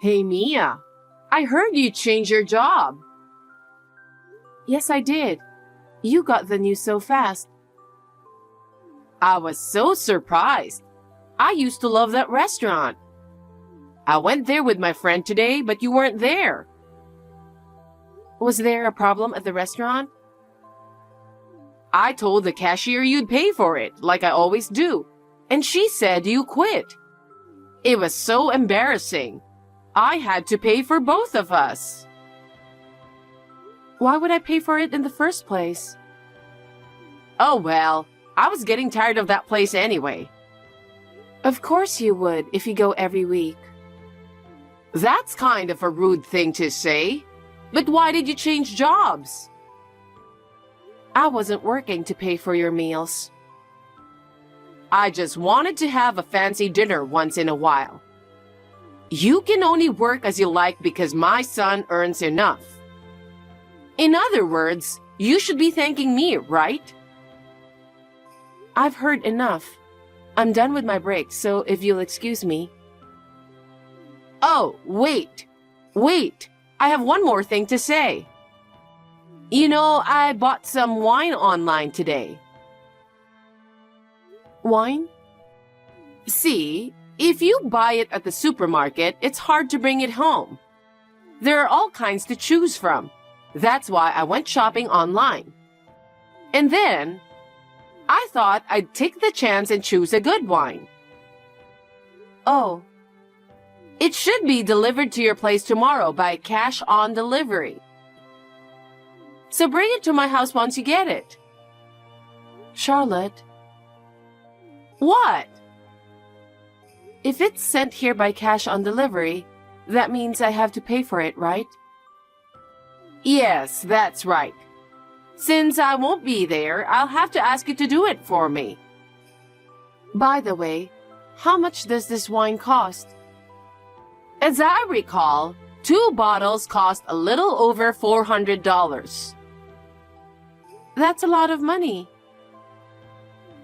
Hey Mia, I heard you changed your job. Yes, I did. You got the news so fast. I was so surprised. I used to love that restaurant. I went there with my friend today, but you weren't there. Was there a problem at the restaurant? I told the cashier you'd pay for it, like I always do, and she said you quit. It was so embarrassing. I had to pay for both of us. Why would I pay for it in the first place? Oh well, I was getting tired of that place anyway. Of course you would if you go every week. That's kind of a rude thing to say. But why did you change jobs? I wasn't working to pay for your meals. I just wanted to have a fancy dinner once in a while. You can only work as you like because my son earns enough. In other words, you should be thanking me, right? I've heard enough. I'm done with my break, so if you'll excuse me. Oh, wait. I have one more thing to say. You know, I bought some wine online today. Wine? See, if you buy it at the supermarket, it's hard to bring it home. There are all kinds to choose from. That's why I went shopping online. And then, I thought I'd take the chance and choose a good wine. Oh. It should be delivered to your place tomorrow by cash on delivery. So bring it to my house once you get it. Charlotte. What? If it's sent here by cash on delivery, that means I have to pay for it, right? Yes, that's right. Since I won't be there, I'll have to ask you to do it for me. By the way, how much does this wine cost? As I recall, 2 bottles cost a little over $400. That's a lot of money.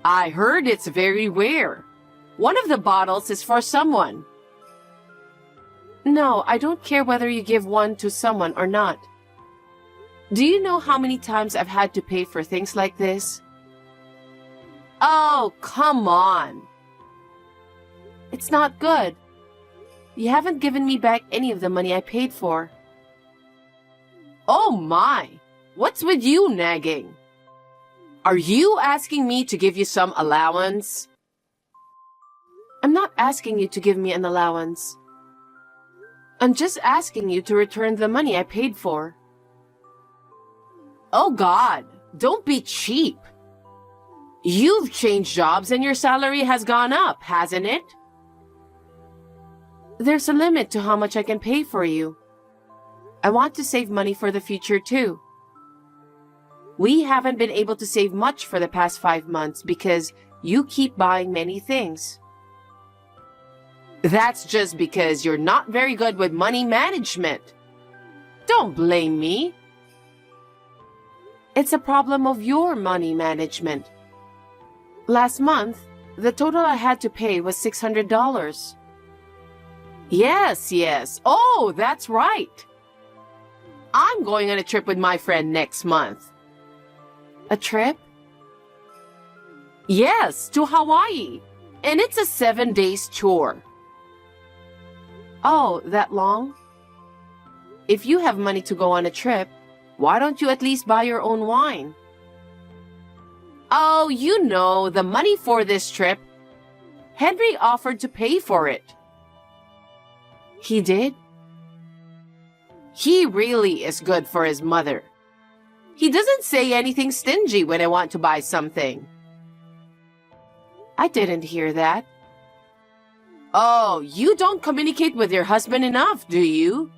I heard it's very rare. One of the bottles is for someone. No, I don't care whether you give one to someone or not. Do you know how many times I've had to pay for things like this? Oh, come on. It's not good. You haven't given me back any of the money I paid for. Oh my! What's with you nagging? Are you asking me to give you some allowance? I'm not asking you to give me an allowance. I'm just asking you to return the money I paid for. Oh God, don't be cheap. You've changed jobs and your salary has gone up, hasn't it? There's a limit to how much I can pay for you. I want to save money for the future too. We haven't been able to save much for the past 5 months because you keep buying many things. That's just because you're not very good with money management. Don't blame me. It's a problem of your money management. Last month, the total I had to pay was $600. Yes. Oh, that's right. I'm going on a trip with my friend next month. A trip? Yes, to Hawaii. And it's a 7-day tour. Oh, that long? If you have money to go on a trip, why don't you at least buy your own wine? Oh, you know, the money for this trip. Henry offered to pay for it. He did? He really is good for his mother. He doesn't say anything stingy when I want to buy something. I didn't hear that. Oh, you don't communicate with your husband enough, do you?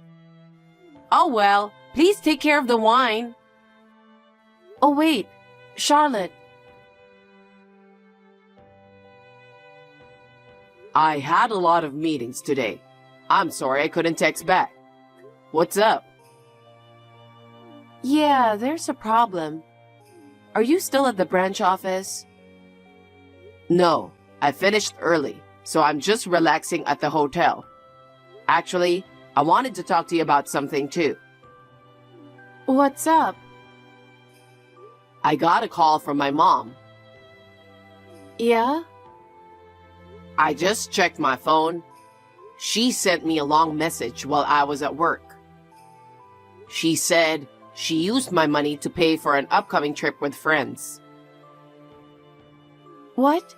Oh well, please take care of the wine. Oh wait, Charlotte. I had a lot of meetings today. I'm sorry I couldn't text back. What's up? Yeah, there's a problem. Are you still at the branch office? No, I finished early, so I'm just relaxing at the hotel. Actually, I wanted to talk to you about something too. What's up? I got a call from my mom. Yeah? I just checked my phone. She sent me a long message while I was at work. She said she used my money to pay for an upcoming trip with friends. What?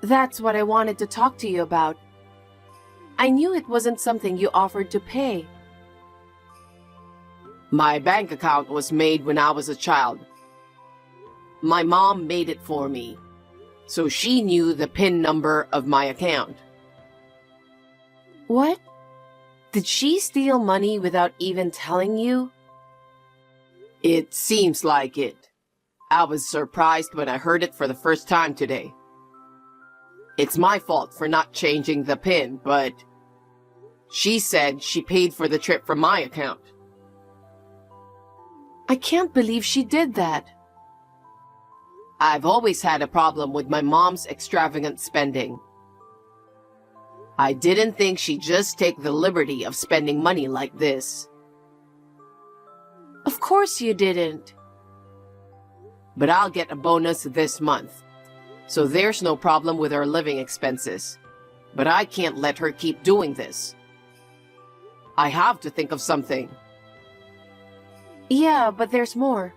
That's what I wanted to talk to you about. I knew it wasn't something you offered to pay. My bank account was made when I was a child. My mom made it for me, so she knew the PIN number of my account. What? Did she steal money without even telling you? It seems like it. I was surprised when I heard it for the first time today. It's my fault for not changing the PIN, but she said she paid for the trip from my account. I can't believe she did that. I've always had a problem with my mom's extravagant spending. I didn't think she'd just take the liberty of spending money like this. Of course you didn't. But I'll get a bonus this month, so there's no problem with her living expenses. But I can't let her keep doing this. I have to think of something. Yeah, but there's more.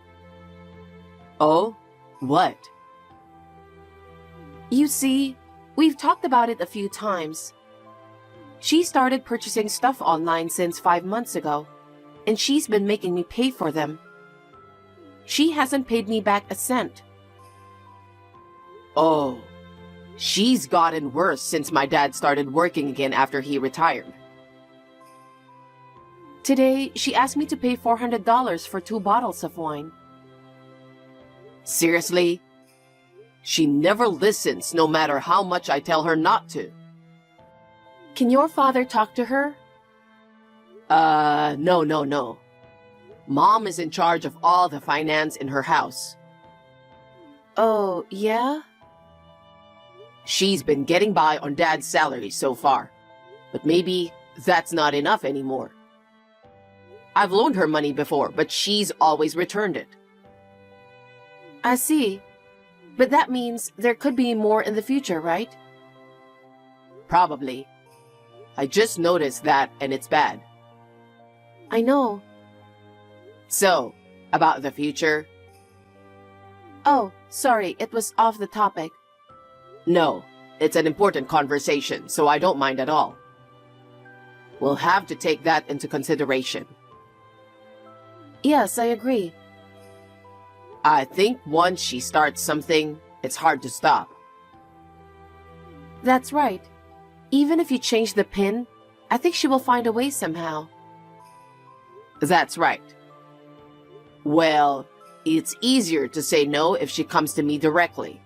Oh? What? You see, we've talked about it a few times. She started purchasing stuff online since 5 months ago, and she's been making me pay for them. She hasn't paid me back a cent. Oh, she's gotten worse since my dad started working again after he retired. Today, she asked me to pay $400 for 2 bottles of wine. Seriously? She never listens no matter how much I tell her not to. Can your father talk to her? No. Mom is in charge of all the finance in her house. Oh, yeah? She's been getting by on Dad's salary so far, but maybe that's not enough anymore. I've loaned her money before, but she's always returned it. I see. But that means there could be more in the future, right? Probably. I just noticed that, and it's bad. I know. So, about the future? Oh, sorry, it was off the topic. No, it's an important conversation, so I don't mind at all. We'll have to take that into consideration. Yes, I agree. I think once she starts something, it's hard to stop. That's right. Even if you change the PIN, I think she will find a way somehow. That's right. Well, it's easier to say no if she comes to me directly.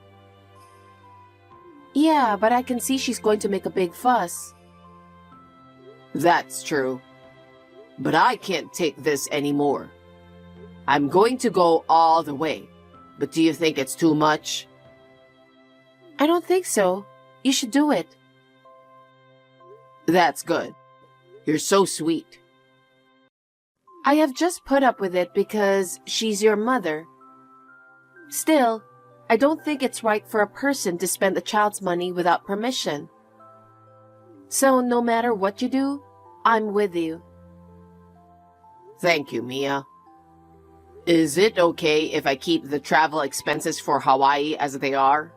Yeah, but I can see she's going to make a big fuss. That's true. But I can't take this anymore. I'm going to go all the way. But do you think it's too much? I don't think so. You should do it. That's good. You're so sweet. I have just put up with it because she's your mother. Still, I don't think it's right for a person to spend a child's money without permission. So no matter what you do, I'm with you. Thank you, Mia. Is it okay if I keep the travel expenses for Hawaii as they are?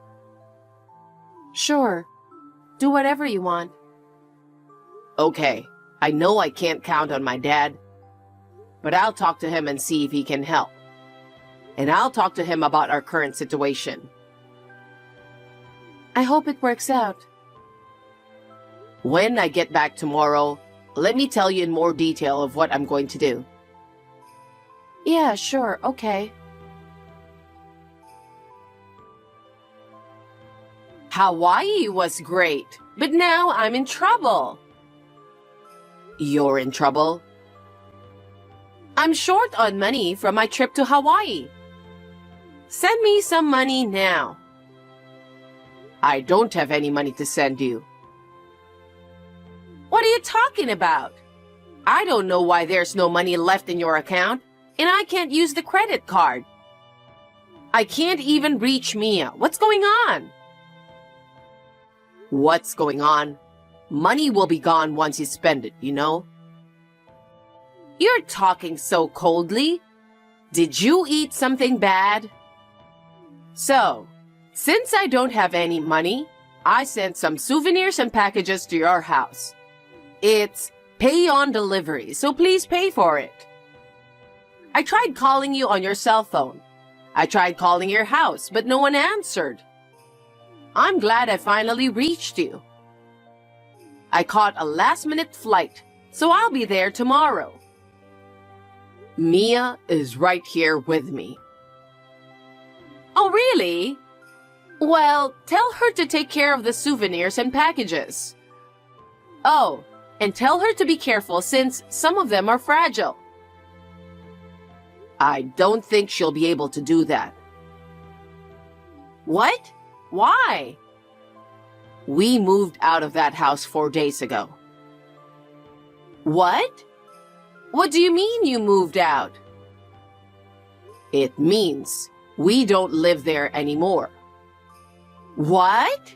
Sure. Do whatever you want. Okay, I know I can't count on my dad, but I'll talk to him and see if he can help. And I'll talk to him about our current situation. I hope it works out. When I get back tomorrow, let me tell you in more detail of what I'm going to do. Yeah, sure, okay. Hawaii was great, but now I'm in trouble. You're in trouble? I'm short on money from my trip to Hawaii. Send me some money now. I don't have any money to send you. What are you talking about? I don't know why there's no money left in your account, and I can't use the credit card. I can't even reach Mia. What's going on? What's going on? Money will be gone once you spend it, you know? You're talking so coldly. Did you eat something bad? So, since I don't have any money, I sent some souvenirs and packages to your house. It's pay on delivery, so please pay for it. I tried calling you on your cell phone. I tried calling your house, but no one answered. I'm glad I finally reached you. I caught a last-minute flight, so I'll be there tomorrow. Mia is right here with me. Oh, really? Well, tell her to take care of the souvenirs and packages. Oh, and tell her to be careful since some of them are fragile. I don't think she'll be able to do that. What? Why? We moved out of that house 4 days ago. What? What do you mean you moved out? It means we don't live there anymore. What?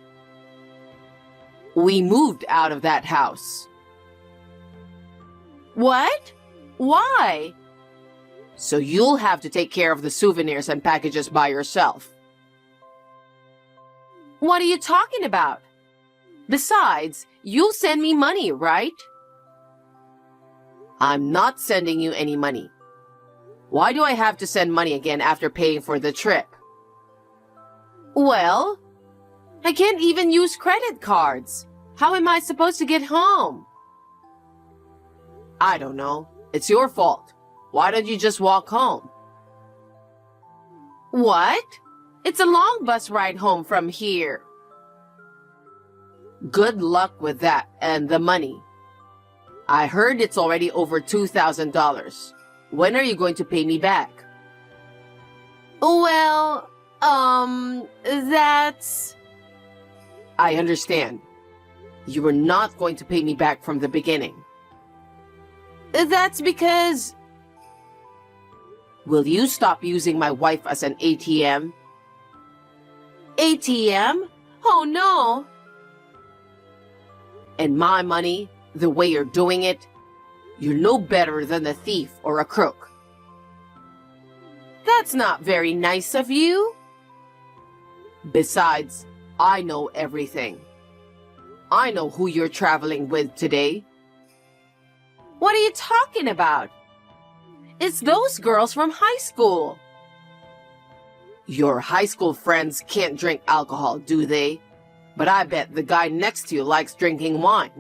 We moved out of that house. What? Why? So you'll have to take care of the souvenirs and packages by yourself. What are you talking about? Besides, you'll send me money, right? I'm not sending you any money. Why do I have to send money again after paying for the trip? Well, I can't even use credit cards. How am I supposed to get home? I don't know. It's your fault. Why don't you just walk home? What? It's a long bus ride home from here. Good luck with that and the money. I heard it's already over $2,000. When are you going to pay me back? Well, that's... I understand. You were not going to pay me back from the beginning. That's because... Will you stop using my wife as an ATM? ATM? Oh no! And my money, the way you're doing it, you're no better than a thief or a crook. That's not very nice of you. Besides, I know everything. I know who you're traveling with today. What are you talking about? It's those girls from high school. Your high school friends can't drink alcohol, do they? But I bet the guy next to you likes drinking wine.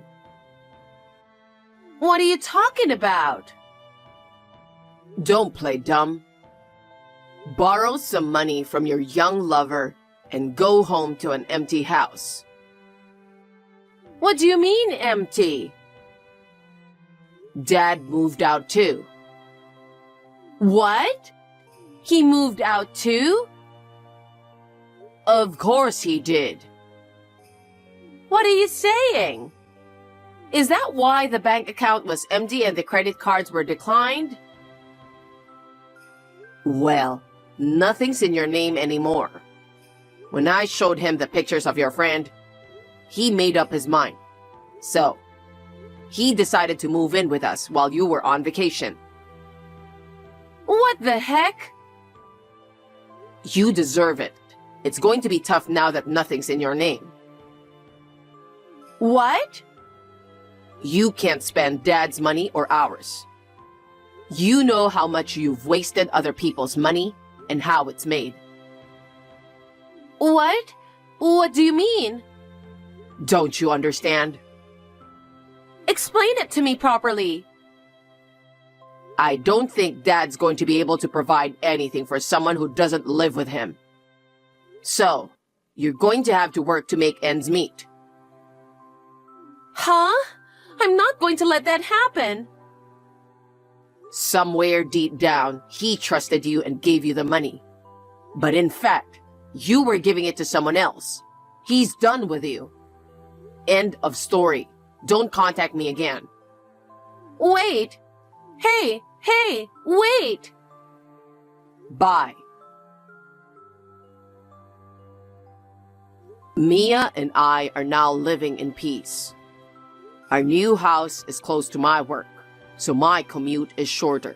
What are you talking about? Don't play dumb. Borrow some money from your young lover and go home to an empty house. What do you mean, empty? Dad moved out too. What? He moved out too? Of course he did. What are you saying? Is that why the bank account was empty and the credit cards were declined? Well, nothing's in your name anymore. When I showed him the pictures of your friend, he made up his mind. So, he decided to move in with us while you were on vacation. What the heck? You deserve it. It's going to be tough now that nothing's in your name. What? You can't spend Dad's money or ours. You know how much you've wasted other people's money and how it's made. What? What do you mean? Don't you understand? Explain it to me properly. I don't think Dad's going to be able to provide anything for someone who doesn't live with him. So, you're going to have to work to make ends meet. Huh? I'm not going to let that happen. Somewhere deep down, he trusted you and gave you the money. But in fact, you were giving it to someone else. He's done with you. End of story. Don't contact me again. Wait! Hey, wait! Bye. Mia and I are now living in peace. Our new house is close to my work, so my commute is shorter.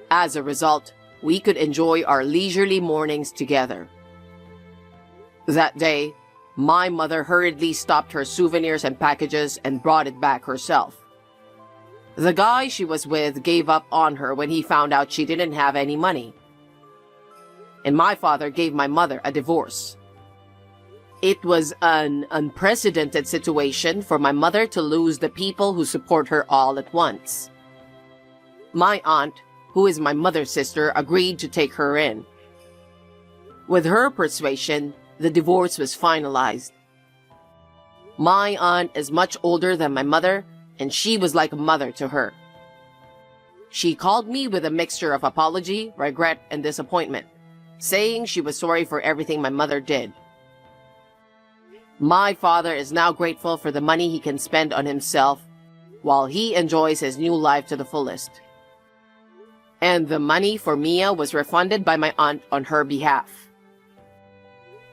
As a result, we could enjoy our leisurely mornings together. That day, my mother hurriedly stopped her souvenirs and packages and brought it back herself. The guy she was with gave up on her when he found out she didn't have any money. And my father gave my mother a divorce. It was an unprecedented situation for my mother to lose the people who support her all at once. My aunt, who is my mother's sister, agreed to take her in. With her persuasion, the divorce was finalized. My aunt is much older than my mother, and she was like a mother to her. She called me with a mixture of apology, regret, and disappointment, saying she was sorry for everything my mother did. My father is now grateful for the money he can spend on himself while he enjoys his new life to the fullest. And the money for Mia was refunded by my aunt on her behalf.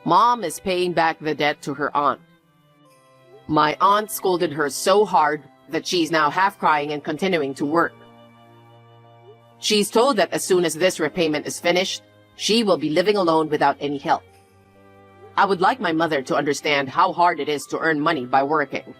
Mom is paying back the debt to her aunt. My aunt scolded her so hard that she's now half crying and continuing to work. She's told that as soon as this repayment is finished, she will be living alone without any help. I would like my mother to understand how hard it is to earn money by working.